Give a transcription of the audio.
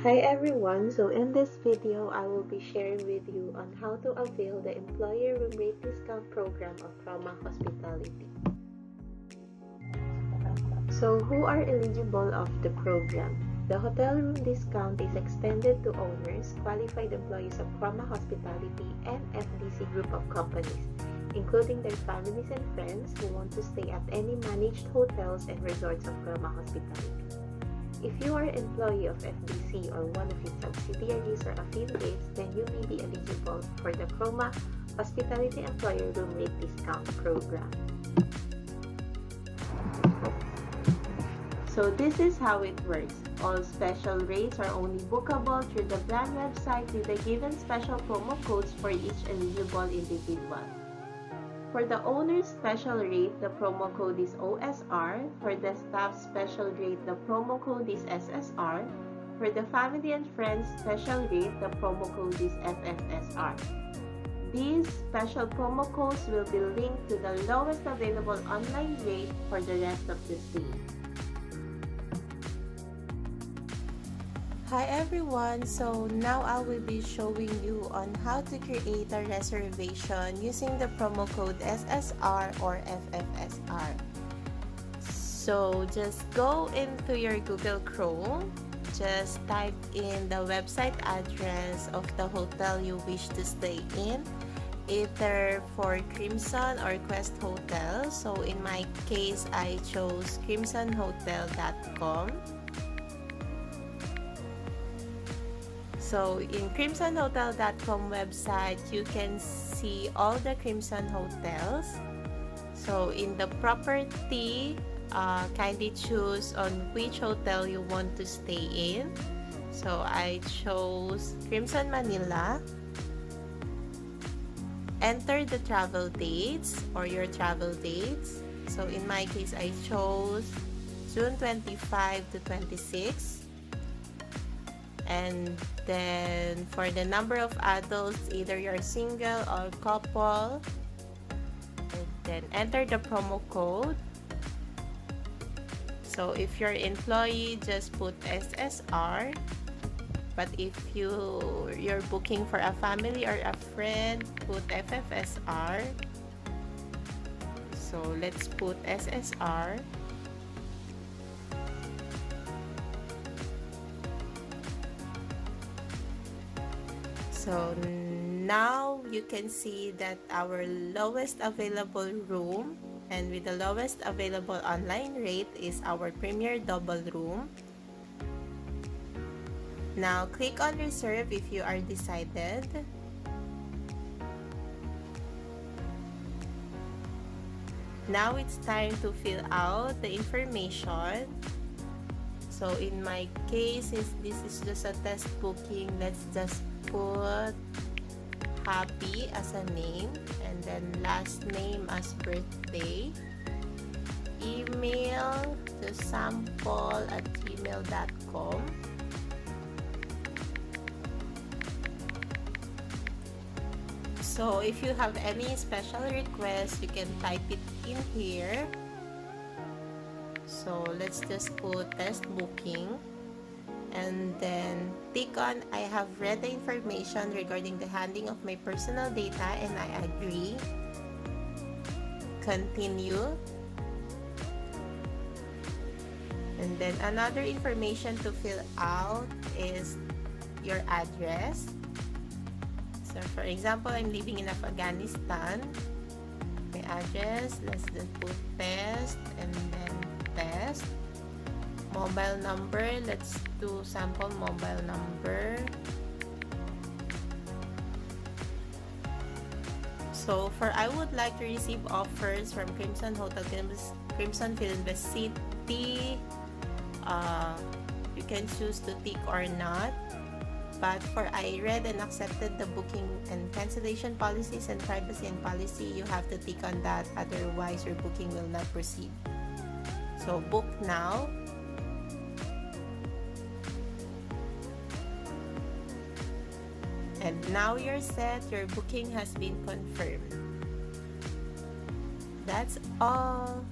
Hi everyone, so in this video I will be sharing with you on how to avail the employee room rate discount program of Chroma Hospitality. So who are eligible of the program? The hotel room discount is extended to owners, qualified employees of Chroma Hospitality and FDC group of companies, including their families and friends who want to stay at any managed hotels and resorts of Chroma Hospitality. If you are an employee of FDC or one of its subsidiaries or affiliates, then you may be eligible for the Chroma Hospitality Employer Room Rate Discount Program. So this is how it works. All special rates are only bookable through the brand website with the given special promo codes for each eligible individual. For the owner's special rate, the promo code is OSR. For the staff special rate, the promo code is SSR. For the family and friends special rate, the promo code is FFSR. These special promo codes will be linked to the lowest available online rate for the rest of the stay. Hi everyone, so now I will be showing you on how to create a reservation using the promo code SSR or FFSR. So just go into your Google Chrome, just type in the website address of the hotel you wish to stay in, either for Crimson or Quest Hotel. So in my case, I chose crimsonhotel.com. So in crimsonhotel.com website, you can see all the Crimson hotels. So in the property, kindly choose on which hotel you want to stay in. So I chose Crimson Manila. Enter the travel dates or your travel dates. So in my case, I chose June 25 to 26. And then for the number of adults, either you're single or couple, and then enter the promo code. So if you're employee, just put SSR. But if you're booking for a family or a friend, put FFSR. So let's put SSR. So now you can see that our lowest available room and with the lowest available online rate is our Premier Double Room. Now click on Reserve if you are decided. Now it's time to fill out the information. So in my case, since this is just a test booking, let's just put Happy as a name and then last name as birthday, email to sample@gmail.com. So if you have any special request, you can type it in here. So let's just put test booking. And then tick on I have read the information regarding the handling of my personal data and I agree. Continue. And then another information to fill out is your address. So for example, I'm living in Afghanistan. My address, let's just put test and then test. Mobile number, let's do sample mobile number. So for I would like to receive offers from Crimson Hotel, Crimson Philinvest City. You can choose to tick or not. But for I read and accepted the booking and cancellation policies and privacy and policy, you have to tick on that, otherwise your booking will not proceed. So book now. And now you're set, your booking has been confirmed. That's all.